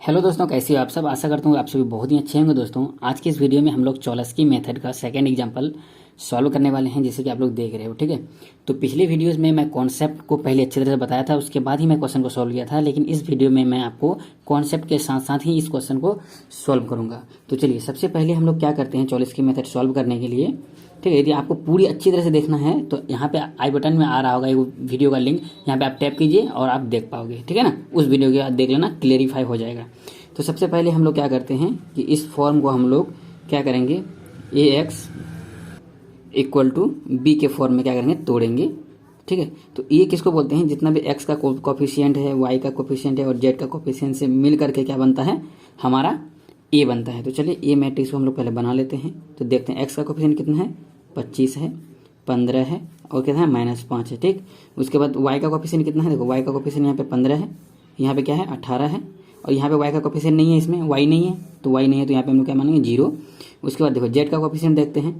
Hello दोस्तों, कैसे हो आप सब। आशा करता हूँ आप सभी बहुत ही अच्छे होंगे। दोस्तों आज की इस वीडियो में हम लोग चॉलस्की मेथड का सेकंड एग्जांपल सॉल्व करने वाले हैं, जैसे कि आप लोग देख रहे हो। ठीक है, तो पिछले वीडियोस में मैं कॉन्सेप्ट को पहले अच्छी तरह से बताया था, उसके बाद ही मैं क्वेश्चन को सॉल्व किया था। लेकिन इस वीडियो में मैं आपको कॉन्सेप्ट के साथ साथ ही इस क्वेश्चन को सॉल्व करूंगा। तो चलिए सबसे पहले हम लोग क्या करते हैं, चॉलस्की मेथड सॉल्व करने के लिए। ठीक है, यदि आपको पूरी अच्छी तरह से देखना है तो यहाँ पे आई बटन में आ रहा होगा एक वीडियो का लिंक, यहाँ पे आप टैप कीजिए और आप देख पाओगे। ठीक है ना, उस वीडियो के बाद देख लेना, क्लियरिफाई हो जाएगा। तो सबसे पहले हम लोग क्या करते हैं कि इस फॉर्म को हम लोग क्या करेंगे, ए एक्स इक्वल टू बी के फॉर्म में क्या करेंगे, तोड़ेंगे। ठीक है, तो ये किसको बोलते हैं, जितना भी एक्स का कोफिशिएंट है, वाई का कोफिशिएंट है और जेड का कोफिशिएंट से मिल करके क्या बनता है, हमारा ए बनता है। तो चलिए ए मैट्रिक्स को हम लोग पहले बना लेते हैं। तो देखते हैं एक्स का कोफिशिएंट कितना है, 25 है, 15 है और कितना है, -5 है। ठीक, उसके बाद वाई का कोफिशिएंट कितना है, देखो वाई का कोफिशिएंट यहाँ पे 15 है, यहाँ पे क्या है 18 है और यहाँ पे वाई का कोफिशिएंट नहीं है, इसमें वाई नहीं है, तो वाई नहीं है तो यहाँ पे हम लोग क्या मानेंगे 0। उसके बाद देखो जेड का कोफिशिएंट देखते हैं,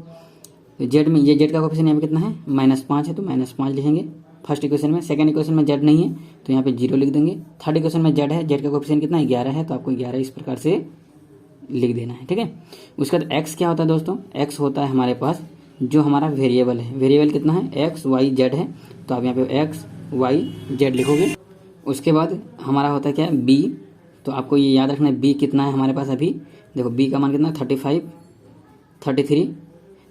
तो जेड में ये जेड का कोफिशिएंट यहाँ पे कितना है, -5 है, तो -5 लिखेंगे फर्स्ट इक्वेशन में। सेकंड इक्वेशन में जेड नहीं है तो यहाँ पे 0 लिख देंगे। थर्ड इक्वेशन में जेड है, जेड का कोफिशिएंट कितना है, 11 है, तो आपको 11 इस प्रकार से लिख देना है। ठीक है, उसके बाद एक्स क्या होता है दोस्तों, एक्स होता है हमारे पास जो हमारा वेरिएबल है। वेरिएबल कितना है, एक्स वाई जेड है, तो आप यहाँ पे एक्स वाई जेड लिखोगे। उसके बाद हमारा होता है क्या, बी, तो आपको ये याद रखना है बी कितना है हमारे पास अभी। देखो बी का मान कितना है, 35, 33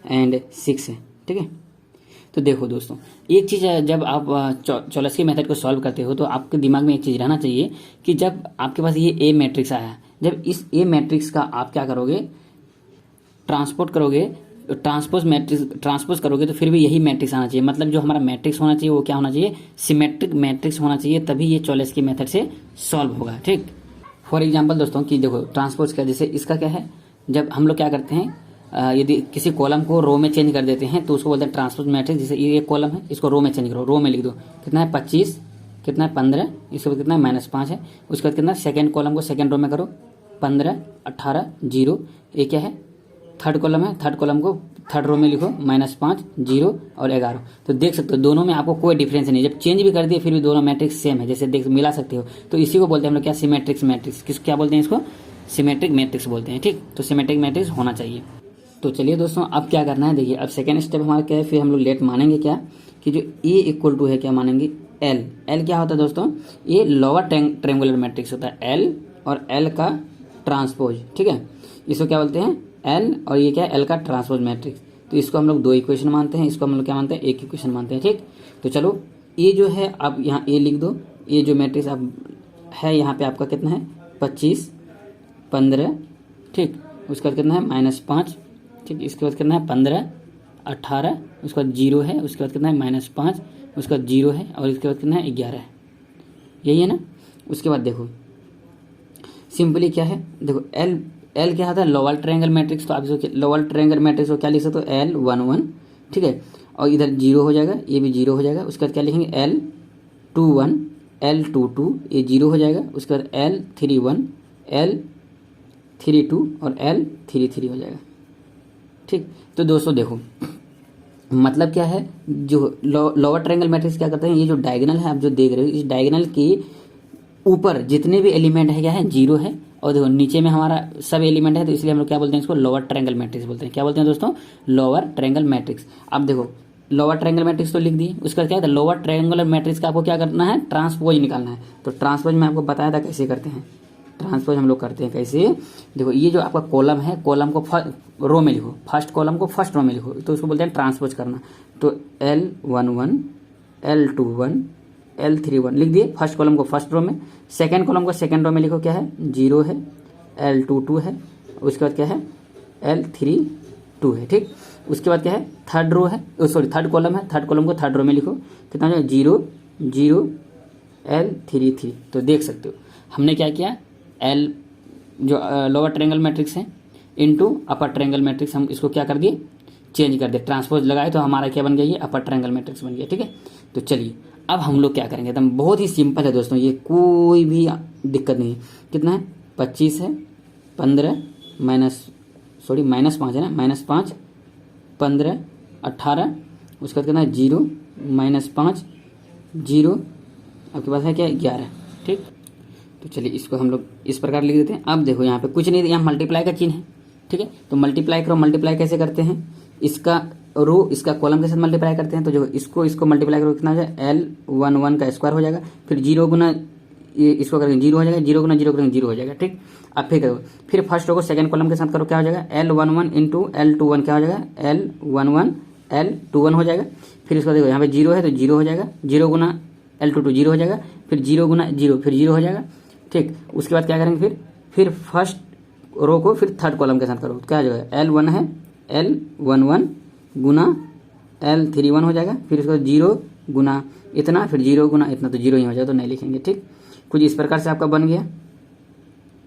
एंड 6 है। ठीक है, तो देखो दोस्तों एक चीज़ है, जब आप चॉलस्की मेथड को सॉल्व करते हो तो आपके दिमाग में एक चीज़ रहना चाहिए कि जब आपके पास ये ए मैट्रिक्स आया, जब इस ए मैट्रिक्स का आप क्या करोगे, ट्रांसपोर्ट करोगे, ट्रांसपोज करोगे तो फिर भी यही मैट्रिक्स आना चाहिए। मतलब जो हमारा मैट्रिक्स होना चाहिए वो क्या होना चाहिए, सिमेट्रिक मैट्रिक्स होना चाहिए, तभी ये चॉलस्की मेथड से सॉल्व होगा। ठीक, फॉर एग्जांपल दोस्तों कि देखो ट्रांसपोज का, जैसे इसका क्या है, जब हम लोग क्या करते हैं, यदि किसी कॉलम को रो में चेंज कर देते हैं तो उसको बोलते हैं ट्रांसपोज मैट्रिक्स। जैसे ये एक कॉलम है, इसको रो में चेंज करो, रो में लिख दो कितना है 25, कितना है 15, इसके बाद कितना है -5 है। उसके बाद कितना, सेकंड कॉलम को सेकंड रो में करो, 15, 18, 0। ये क्या है, थर्ड कॉलम है, थर्ड कॉलम को थर्ड रो में लिखो, -5, 0 और 11। तो देख सकते हो दोनों में आपको कोई डिफरेंस नहीं, जब चेंज भी कर दिए फिर भी दोनों मैट्रिक्स सेम है, जैसे देख मिला सकते हो। तो इसी को बोलते हैं हम लोग क्या, सिमेट्रिक्स मैट्रिक्स। किस क्या बोलते हैं इसको, सिमेट्रिक मैट्रिक्स बोलते हैं। ठीक, तो सिमेट्रिक मैट्रिक्स होना चाहिए। तो चलिए दोस्तों अब क्या करना है, देखिए अब सेकेंड स्टेप हमारा क्या है, फिर हम लोग लेट मानेंगे क्या, कि जो ए इक्वल टू है क्या मानेंगे, एल। एल क्या होता है दोस्तों, ये लोअर ट्रायंगुलर मैट्रिक्स होता है, एल और एल का ट्रांसपोज। ठीक है, इसको क्या बोलते हैं, एल, और ये क्या है, एल का ट्रांसपोज मैट्रिक्स। तो इसको हम लोग 2 इक्वेशन मानते हैं, इसको हम लोग क्या मानते हैं, 1 इक्वेशन मानते हैं। ठीक, तो चलो ये जो है आप यहाँ ए लिख दो, ये जो मैट्रिक्स आप है यहाँ पे आपका कितना है, 25, 15। ठीक, उसके बाद कितना है, -5। ठीक, इसके बाद कितना है, 15, 18, उसके बाद 0 है, उसके बाद कितना है, -5, उसके बाद 0 है और इसके बाद कितना है, 11 है। यही है ना। उसके बाद देखो सिंपली क्या है, देखो एल, एल क्या होता है, लोअर ट्रायंगल मैट्रिक्स। तो आप इसको लोअर ट्रायंगल मैट्रिक्स को क्या लिख सकते हो, L11। ठीक है, और इधर 0 हो जाएगा, ये भी 0 हो जाएगा। उसके बाद क्या लिखेंगे, L21, L22, ये 0 हो जाएगा। उसके बाद L31, L32 और L33 हो जाएगा। ठीक, तो दोस्तों देखो मतलब क्या है, जो लोअर ट्रायंगल मैट्रिक्स क्या करते हैं, ये जो डायगोनल है आप जो देख रहे हो, इस डायगोनल के ऊपर जितने भी एलिमेंट है क्या है, 0 है, और देखो नीचे में हमारा सब एलिमेंट है, तो इसलिए हम लोग क्या बोलते हैं, इसको लोअर ट्रायंगल मैट्रिक्स बोलते हैं। क्या बोलते हैं दोस्तों, लोअर ट्रायंगल मैट्रिक्स। अब देखो लोअर ट्रायंगल मैट्रिक्स तो लिख दिए, उसका क्या है, लोअर ट्रायंगुलर मैट्रिक्स का आपको क्या करना है, ट्रांसपोज निकालना है। तो ट्रांसपोज मैं आपको बताया था कैसे करते हैं, ट्रांसपोज हम लोग करते हैं कैसे, देखो ये जो आपका कॉलम है, कॉलम को रो में लिखो, फर्स्ट कॉलम को फर्स्ट रो में लिखो, तो उसको बोलते हैं ट्रांसपोज करना। तो L11, L21, L31 लिख दिए, फर्स्ट कॉलम को फर्स्ट रो में, सेकंड कॉलम को सेकंड रो में लिखो, क्या है 0 है, L22 है, उसके बाद क्या है L32 है। ठीक, उसके बाद क्या है, थर्ड रो है, सॉरी थर्ड कॉलम है, थर्ड कॉलम को थर्ड रो में लिखो, कितना है 0, 0, L33। तो देख सकते हो हमने क्या किया, एल जो लोअर ट्रायंगल मैट्रिक्स है इनटू अपर ट्रायंगल मैट्रिक्स, हम इसको क्या कर दिए, चेंज कर दिए, ट्रांसपोज लगाए तो हमारा क्या बन गया, ये अपर ट्रायंगल मैट्रिक्स बन गया। ठीक है, तो चलिए अब हम लोग क्या करेंगे, एकदम बहुत ही सिंपल है दोस्तों, ये कोई भी दिक्कत नहीं है। कितना है, 25 है, 15 -5 है ना, -5, 15, 18, उसके बाद कितना है 0, -5, 0, आपके पास है क्या 11। ठीक, तो चलिए इसको हम लोग इस प्रकार लिख देते हैं। अब देखो यहाँ पे कुछ नहीं, यहाँ मल्टीप्लाई का चिन्ह है, ठीक है। तो मल्टीप्लाई करो, मल्टीप्लाई कैसे करते हैं, इसका रो इसका कॉलम के साथ मल्टीप्लाई करते हैं। तो जो इसको मल्टीप्लाई करो कितना हो जाएगा, L11 का स्क्वायर हो जाएगा। फिर 0 गुना इसको करेंगे 0 हो जाएगा, 0 गुना 0 करेंगे 0 हो जाएगा, ठीक। अब फिर करो, फिर फर्स्ट रो को सेकंड कॉलम के साथ करो, क्या हो जाएगा, L11 इंटू L21 क्या हो जाएगा, L11 L21 हो जाएगा। फिर इसको देखो यहाँ पे 0 है तो 0 हो जाएगा, 0 गुना L22 0 हो जाएगा, फिर 0 गुना 0 फिर 0 हो जाएगा, ठीक। उसके बाद क्या करेंगे, फिर फर्स्ट रो को फिर थर्ड कॉलम के साथ करो, क्या हो जाएगा, L1 है L11 गुना L31 हो जाएगा। फिर इसको 0 गुना इतना, फिर 0 गुना इतना, तो 0 ही हो जाएगा, तो नहीं लिखेंगे, ठीक। कुछ इस प्रकार से आपका बन गया,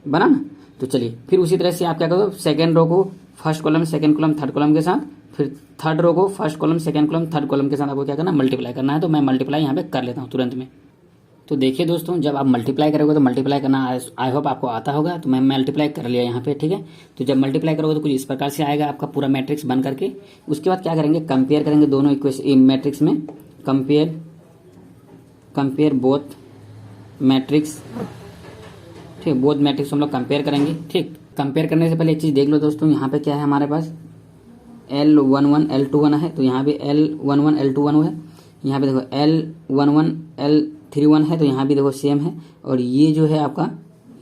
बना ना। तो चलिए फिर उसी तरह से आप क्या करो, सेकेंड रो को first column second column third column के साथ, फिर थर्ड रो को first column second column third column के साथ आपको क्या करना है, मल्टीप्लाई करना है। तो मैं मल्टीप्लाई यहाँ पे कर लेता हूँ तुरंत में। तो देखिए दोस्तों, जब आप मल्टीप्लाई करोगे तो मल्टीप्लाई करना आई होप आपको आता होगा। तो मैं मल्टीप्लाई कर लिया यहाँ पे, ठीक है। तो जब मल्टीप्लाई करोगे तो कुछ इस प्रकार से आएगा आपका पूरा मैट्रिक्स बन करके। उसके बाद क्या करेंगे, कंपेयर करेंगे दोनों इक्वेशन मैट्रिक्स में, कंपेयर बोथ मैट्रिक्स, ठीक। बोथ मैट्रिक्स हम लोग कंपेयर करेंगे, ठीक। कंपेयर करने से पहले एक चीज़ देख लो दोस्तों, यहाँ पे क्या है हमारे पास, L11 L21 है, तो यहाँ भी L11 L21 है। यहाँ पे देखो L11 L31 है, तो यहाँ भी देखो सेम है। और ये जो है आपका,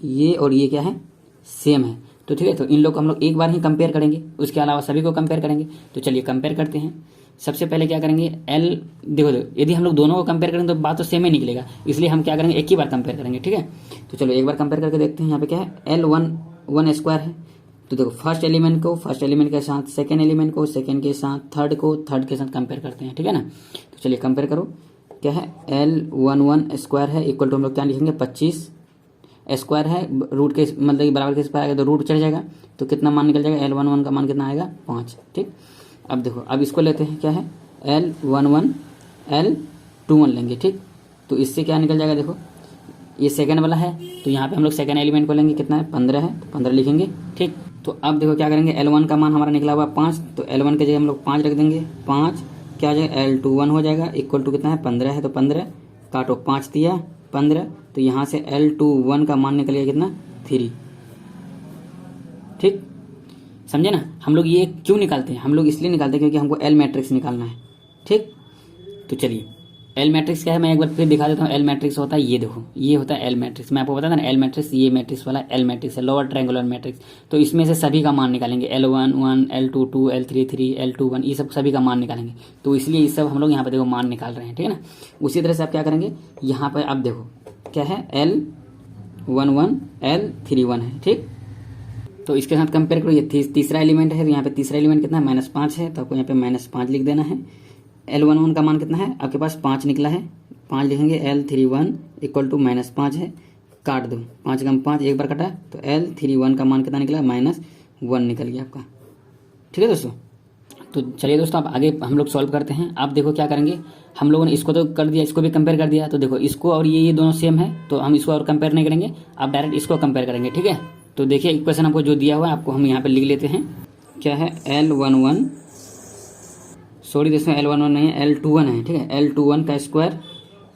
ये और ये क्या है, सेम है। तो ठीक है, तो इन लोग को हम लोग एक बार ही कंपेयर करेंगे, उसके अलावा सभी को कंपेयर करेंगे। तो चलिए कंपेयर करते हैं। सबसे पहले क्या करेंगे, देखो यदि हम लोग दोनों को कंपेयर करेंगे तो बात तो सेम ही निकलेगा, इसलिए हम क्या करेंगे, एक ही बार कंपेयर करेंगे, ठीक है। तो चलो एक बार कंपेयर करके देखते हैं। यहाँ पे क्या है, L1 स्क्वायर है, तो देखो फर्स्ट एलिमेंट को फर्स्ट एलिमेंट के साथ, सेकेंड एलिमेंट को सेकेंड के साथ, थर्ड को थर्ड के साथ कंपेयर करते हैं, ठीक है ना। तो चलिए कंपेयर करो, क्या है, L11 स्क्वायर है इक्वल टू हम लोग क्या लिखेंगे, 25 स्क्वायर है, रूट के मतलब कि बराबर के स्क्वायर आएगा तो रूट चढ़ जाएगा, तो कितना मान निकल जाएगा, L11 का मान कितना आएगा, 5, ठीक। अब देखो, अब इसको लेते हैं, क्या है, L11 L21 लेंगे, ठीक। तो इससे क्या निकल जाएगा, देखो ये सेकंड वाला है, तो यहाँ पे हम लोग सेकंड एलिमेंट को लेंगे, कितना है, 15 है, तो 15 लिखेंगे, ठीक। तो अब देखो क्या करेंगे, L1 का मान हमारा निकला हुआ 5, तो L1 के जगह हम लोग 5 रख देंगे, 5 क्या हो जाएगा, L21 हो जाएगा इक्वल टू कितना है, 15 है, तो 15 काटो, 5 दिया 15, तो यहाँ से L21 का मान निकल गया कितना, 3, ठीक। समझे ना। हम लोग ये क्यों निकालते हैं, हम लोग इसलिए निकालते हैं क्योंकि हमको L मैट्रिक्स निकालना है, ठीक। तो चलिए L मैट्रिक्स क्या है, मैं एक बार फिर दिखा देता हूँ। L मैट्रिक्स होता है, ये देखो ये होता है L मैट्रिक्स, मैं आपको बताया था ना L मैट्रिक्स, ये मैट्रिक्स वाला L मैट्रिक्स है, लोअर ट्रायंगुलर मैट्रिक्स। तो इसमें से सभी का मान निकालेंगे, L11 L22 L33 L21, ये सब सभी का मान निकालेंगे। तो इसलिए ये सब हम लोग यहाँ पे देखो मान निकाल रहे हैं, ठीक है ना। उसी तरह से आप क्या करेंगे, यहाँ पर अब देखो क्या है, L11 L31 है, ठीक। तो इसके साथ कंपेयर करो, ये तीसरा एलिमेंट है, तो यहाँ पे तीसरा एलिमेंट कितना है, -5 है, तो आपको यहाँ पे -5 लिख देना है। L11 का मान कितना है आपके पास, 5 निकला है, 5 लिखेंगे, L31 इक्वल टू -5 है, काट दो, 5 कम 5 एक बार कटा, तो L31 का मान कितना निकला, -1 निकल गया आपका, ठीक है दोस्तों। तो चलिए दोस्तों, अब आगे हम लोग सॉल्व करते हैं। आप देखो क्या करेंगे, हम लोगों ने इसको तो कर दिया, इसको भी कंपेयर कर दिया, तो देखो इसको और ये दोनों सेम है, तो हम इसको और कंपेयर नहीं करेंगे, आप डायरेक्ट इसको कंपेयर करेंगे, ठीक है। तो देखिए इक्वेशन हमको जो दिया हुआ है, आपको हम यहाँ पे लिख लेते हैं, क्या है, L11 सॉरी दोस्तों L11 नहीं है, L21 है, ठीक है। L21 का स्क्वायर,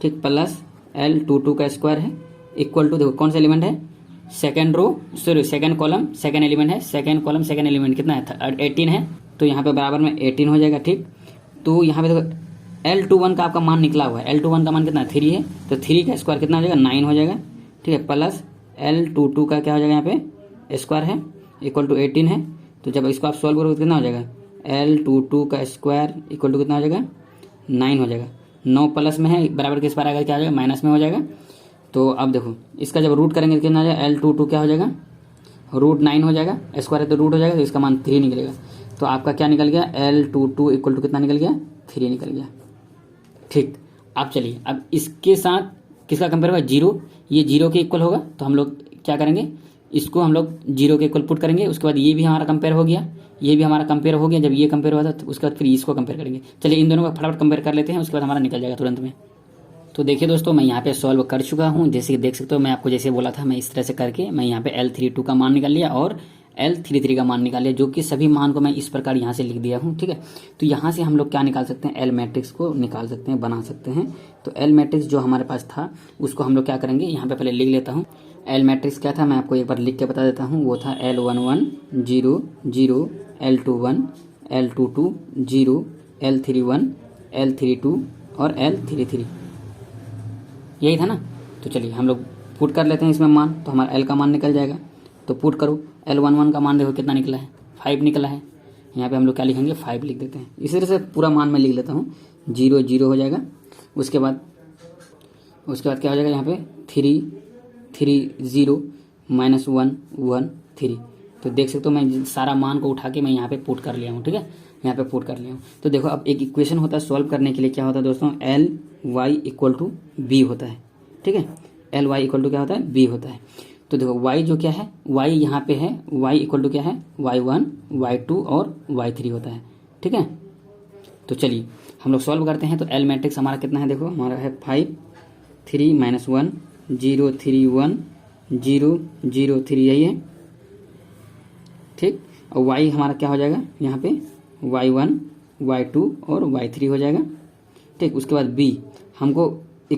ठीक, प्लस L22 का स्क्वायर है इक्वल टू, देखो कौन सा एलिमेंट है, second row sorry second column second element है, सेकंड कॉलम सेकंड एलिमेंट कितना है, 18 है, तो यहाँ पे बराबर में 18 हो जाएगा, ठीक। तो यहाँ पे देखो L21 का आपका मान निकला हुआ है, L21 का मान कितना है, 3 है, तो 3 का स्क्वायर कितना हो जाएगा, 9 हो जाएगा, ठीक है। प्लस L22 का क्या हो जाएगा, यहाँ पे स्क्वायर है इक्वल टू 18 है, तो जब इसको आप सॉल्व करोगे तो कितना हो जाएगा, L22 का स्क्वायर इक्वल टू कितना हो जाएगा, 9 हो जाएगा। 9 प्लस में है, बराबर के इस बार आएगा क्या हो जाएगा, माइनस में हो जाएगा। तो अब देखो इसका जब रूट करेंगे तो कितना हो जाएगा, L22 क्या हो जाएगा, √9 हो जाएगा, स्क्वायर है तो रूट हो जाएगा, तो इसका मान 3 निकलेगा। तो आपका क्या निकल गया, L22 इक्वल टू कितना निकल गया, 3 निकल गया, ठीक। अब चलिए, अब इसके साथ किसका कंपेयर होगा, 0, ये 0 के इक्वल होगा, तो हम लोग क्या करेंगे, इसको हम लोग 0 के इक्वल पुट करेंगे। उसके बाद ये भी हमारा कंपेयर हो गया, ये भी हमारा कंपेयर हो गया। जब ये कंपेयर हुआ था तो उसके बाद फिर इसको कंपेयर करेंगे। चलिए इन दोनों का फटाफट कंपेयर कर लेते हैं, उसके बाद हमारा निकल जाएगा तुरंत में। तो देखिए दोस्तों, मैं यहाँ पे सॉल्व कर चुका हूँ, जैसे कि देख सकते हो, मैं आपको जैसे बोला था, मैं इस तरह से करके मैं यहाँ पे L32 का मान निकाल लिया और L33 का मान निकाल लिया, जो कि सभी मान को मैं इस प्रकार यहाँ से लिख दिया हूँ, ठीक है। तो यहाँ से हम लोग क्या निकाल सकते हैं, L मैट्रिक्स को निकाल सकते हैं, बना सकते हैं। तो L मैट्रिक्स जो हमारे पास था उसको हम लोग क्या करेंगे, यहाँ पे पहले लिख लेता हूँ। L मैट्रिक्स क्या था, मैं आपको एक बार लिख के बता देता हूँ। वो था L11 0 0, L21 L22 0, L31 L32 और L33, यही था ना। तो चलिए हम लोग पुट कर लेते हैं इसमें मान, तो हमारा L का मान निकल जाएगा। तो पुट करो, L11 का मान देखो कितना निकला है, 5 निकला है। यहाँ पे हम लोग क्या लिखेंगे, 5 लिख देते हैं। इसी तरह से पूरा मान मैं लिख लेता हूँ। 0 0 हो जाएगा, उसके बाद क्या हो जाएगा, यहाँ पे 3 3 0 -1 1 3। तो देख सकते हो मैं सारा मान को उठा के मैं यहाँ पे पुट कर लिया हूँ, ठीक है, यहाँ पे पुट कर लिया हूँ। तो देखो अब एक इक्वेशन होता है सॉल्व करने के लिए, क्या होता है दोस्तों, L y = b होता है, ठीक है। L y = क्या होता है, b होता है। तो देखो y जो क्या है, y यहाँ पे है, y = क्या है, y1 y2 और y3 होता है, ठीक है। तो चलिए हम लोग सॉल्व करते हैं। तो L मैट्रिक्स हमारा कितना है, देखो हमारा है 5 3 -1 0 3 1 0 0 3, यही है, ठीक। और y हमारा क्या हो जाएगा, यहाँ पे y1 y2 और y3 हो जाएगा, ठीक। उसके बाद b हमको =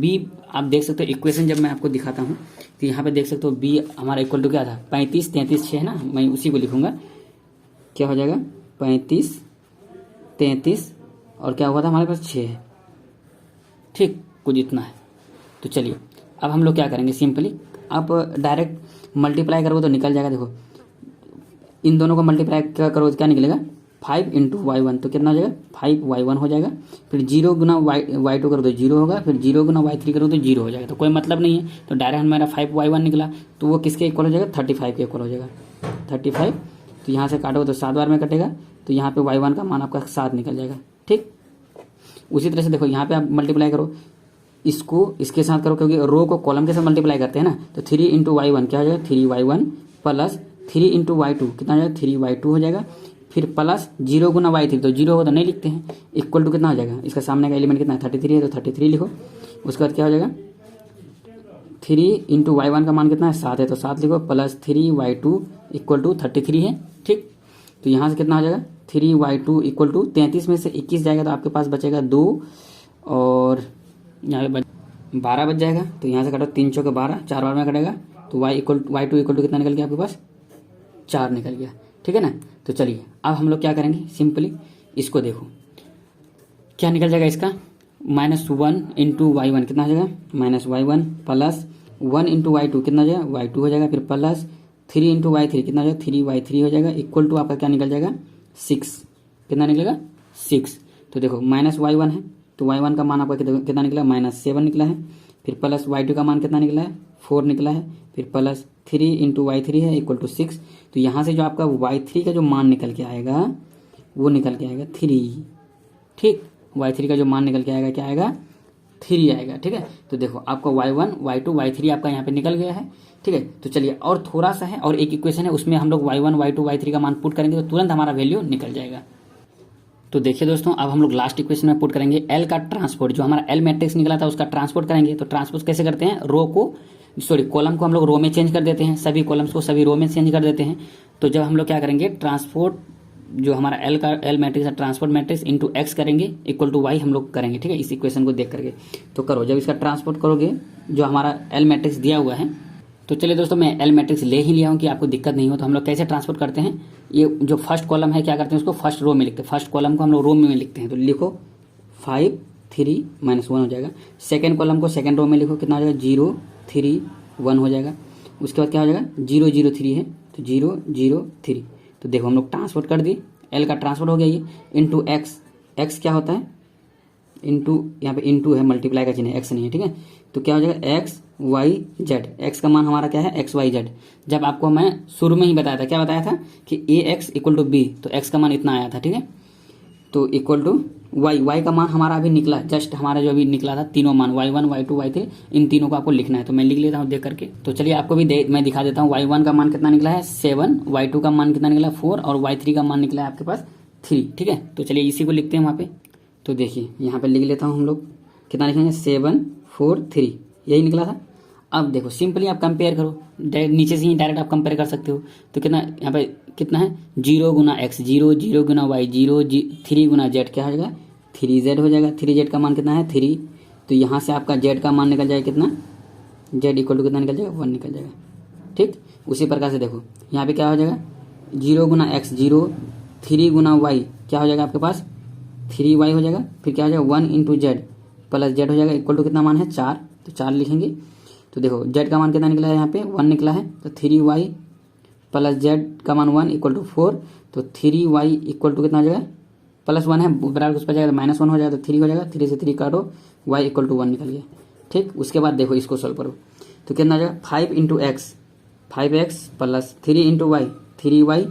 b आप देख सकते हो इक्वेशन जब मैं आपको दिखाता हूँ तो यहाँ पे देख सकते हो b हमारा = क्या था, 35 33 6 है ना, मैं उसी को लिखूंगा। क्या हो जाएगा, 35 33 और क्या हुआ था हमारे पास 6 है, ठीक, कुछ इतना है। तो चलिए अब हम लोग क्या करेंगे, सिंपली आप डायरेक्ट मल्टीप्लाई करोगे तो निकल जाएगा। देखो इन दोनों को मल्टीप्लाई करो तो क्या निकलेगा, 5 × y1, तो कितना हो जाएगा, 5y1 हो जाएगा। फिर 0 गुना y2 करो तो 0 होगा, फिर 0 गुना y3 करो तो 0 हो जाएगा। तो कोई मतलब नहीं है, तो डायरेक्ट मेरा 5y1 निकला, तो वो किसके इक्वल हो जाएगा, 35 के इक्वल हो जाएगा, 35। तो यहाँ से काटोगे तो 7 बार में कटेगा, तो यहाँ पे y1 का मान आपका 7 निकल जाएगा, ठीक। उसी तरह से देखो यहाँ पे आप मल्टीप्लाई करो, इसको इसके साथ करो, क्योंकि रो को कॉलम के साथ मल्टीप्लाई करते हैं ना। तो 3 × y1 क्या हो जाएगा, 3y1 प्लस 3 × y2 कितना हो जाएगा, 3y2 हो जाएगा। फिर प्लस 0 गुना y3, तो 0 हो तो नहीं लिखते हैं, इक्वल टू कितना हो जाएगा, इसका सामने का एलिमेंट कितना है, 33 है, तो 33 लिखो। उसके बाद क्या हो जाएगा, 3 × y1 का मान कितना है, 7 है, तो 7 लिखो, प्लस 3y2 = 33 है, ठीक। तो यहाँ से कितना हो जाएगा, 3y2 = 33 में से 21 जाएगा, तो आपके पास बचेगा 2 और यहाँ पे 12 बच जाएगा। तो यहाँ से काटो, 3 चौके 12, 4 बार में कटेगा, तो y2 = कितना निकल गया आपके पास, 4 निकल गया, ठीक है ना। तो चलिए अब हम लोग क्या करेंगे, सिंपली इसको देखो क्या निकल जाएगा, इसका -1 × y1 कितना हो जाएगा, -y1 प्लस 1 × y2 कितना हो जाएगा, y2 हो जाएगा। फिर प्लस 3 × y3 कितना हो जाएगा, 3y3 हो जाएगा, इक्वल टू आपका क्या निकल जाएगा, 6, कितना निकलेगा, 6। तो देखो -y1 है, तो y1 का मान आपका कितना निकला, -7 निकला है। फिर प्लस y2 का मान कितना निकला है, 4 निकला है। फिर प्लस 3 × y3 है = 6। तो यहाँ से जो आपका y3 का जो मान निकल के आएगा वो निकल के आएगा 3, ठीक। y3 का जो मान निकल के आएगा क्या आएगा, 3 आएगा, ठीक है। तो देखो आपका y1 y2 y3 आपका यहाँ पे निकल गया है, ठीक है। तो चलिए और थोड़ा सा है, और एक इक्वेशन है, उसमें हम लोग y1 y2 y3 का मान पुट करेंगे तो तुरंत हमारा वैल्यू निकल जाएगा। तो देखिए दोस्तों, अब हम लोग लास्ट इक्वेशन में पुट करेंगे L का ट्रांसपोर्ट, जो हमारा L मैट्रिक्स निकला था उसका ट्रांसपोर्ट करेंगे। तो ट्रांसपोर्ट कैसे करते हैं, कॉलम को हम लोग रो में चेंज कर देते हैं, सभी कॉलम्स को सभी रो में चेंज कर देते हैं। तो जब हम लोग क्या करेंगे, ट्रांसपोर्ट जो हमारा L मैट्रिक्स है, ट्रांसपोर्ट मैट्रिक्स × x करेंगे = y हम लोग करेंगे, ठीक है, इस इक्वेशन को देख करके। तो करो, जब इसका ट्रांसपोर्ट करोगे जो हमारा L मैट्रिक्स दिया हुआ है, तो चलिए दोस्तों मैं L मैट्रिक्स ले ही लिया हूँ कि आपको दिक्कत नहीं हो। तो हम लोग कैसे ट्रांसपोर्ट करते हैं, ये जो फर्स्ट कॉलम है क्या करते हैं, उसको फर्स्ट रो में लिखते हैं, फर्स्ट कॉलम को हम लोग रो में लिखते हैं। तो लिखो 5 3 -1 हो जाएगा। सेकेंड कॉलम को सेकेंड रो में लिखो, कितना हो जाएगा, 0 3 1 हो जाएगा। उसके बाद क्या हो जाएगा, 0 0 3 है, तो 0 0 3। तो देखो हम लोग ट्रांसपोर्ट कर दिए, L का ट्रांसपोर्ट हो गया ये, इंटू x क्या होता है, इंटू यहाँ पे इंटू है, मल्टीप्लाई का चिन्ह है, x नहीं है, ठीक है। तो क्या हो जाएगा, x y z, x का मान हमारा क्या है, x y z। जब आपको मैं शुरू में ही बताया था, क्या बताया था कि ax = b, तो x का मान इतना आया था, ठीक है। तो इक्वल टू y का मान हमारा अभी निकला, जस्ट हमारा जो अभी निकला था तीनों मान y1 y2 y3, इन तीनों को आपको लिखना है। तो मैं लिख लेता हूँ देख करके। तो चलिए आपको भी मैं दिखा देता हूँ। y1 का मान कितना निकला है, 7, y2 का मान कितना निकला, 4, और y3 का मान निकला है आपके पास 3, ठीक है। तो चलिए इसी को लिखते हैं वहाँ पे। तो देखिए यहाँ पे लिख लेता हूँ हम लोग, कितना लिखेंगे, 7 4 3, यही निकला था। अब देखो सिंपली आप कंपेयर करो, नीचे से ही डायरेक्ट आप कंपेयर कर सकते हो। तो कितना यहाँ पे कितना है, 0 गुना एक्स 0, 0 गुना वाई 0, 3 गुना जेड क्या हो जाएगा 3z हो जाएगा। 3z का मान कितना है 3, तो यहाँ से आपका जेड का मान निकल जाएगा कितना, जेड इक्वल टू कितना निकल जाएगा 1 निकल जाएगा। ठीक, उसी प्रकार से देखो यहाँ पे क्या हो जाएगा 0 गुना एक्स 0, 3 गुना वाई क्या हो जाएगा आपके पास 3y हो जाएगा। फिर क्या हो जाएगा 1 इंटू जेड प्लस जेड हो जाएगा इक्वल टू कितना मान है 4, तो 4 लिखेंगे। तो देखो जेड का मान कितना निकला है यहाँ पे 1 निकला है, तो 3y प्लस जेड का मान 1 इक्वल टू 4, तो 3y इक्वल टू कितना हो जाएगा प्लस 1 है बराबर उस पर जाएगा तो -1 हो जाएगा, तो 3 हो जाएगा, 3 से 3 काटो y इक्वल टू 1 निकल गया। ठीक, उसके बाद देखो इसको सोल्व करो तो कितना हो जाएगा 5 into X 5x plus 3 into Y 3y,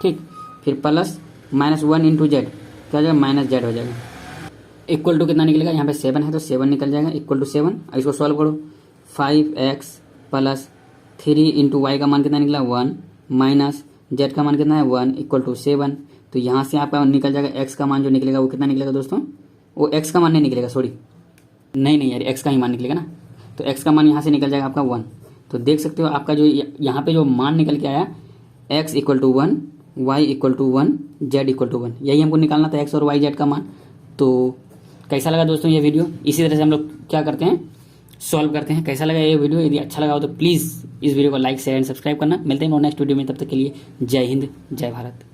ठीक, फिर प्लस -1 इंटू जेड क्या हो जाएगा -z हो जाएगा इक्वल टू कितना निकलेगा, यहाँ पे 7 है तो 7 निकल जाएगा इक्वल टू 7। इसको सॉल्व करो 5x प्लस 3 इंटू वाई का मान कितना निकला 1 माइनस जेड का मान कितना है 1 इक्वल टू 7। तो यहाँ से आपका निकल जाएगा x का मान जो निकलेगा वो कितना निकलेगा दोस्तों, वो x का मान नहीं निकलेगा, सॉरी नहीं यार x का ही मान निकलेगा ना, तो x का मान यहाँ से निकल जाएगा आपका 1। तो देख सकते हो आपका जो यहाँ पे जो मान निकल के आया x equal to 1, Y equal to 1, Z equal to 1, यही हमको निकालना था x और y z का मान। तो कैसा लगा दोस्तों ये वीडियो, इसी तरह से हम लोग क्या करते हैं सॉल्व करते हैं। कैसा लगा ये वीडियो, यदि अच्छा लगा हो तो प्लीज़ इस वीडियो को लाइक शेयर एंड सब्सक्राइब करना। मिलते हैं नेक्स्ट वीडियो में, तब तक के लिए जय हिंद जय भारत।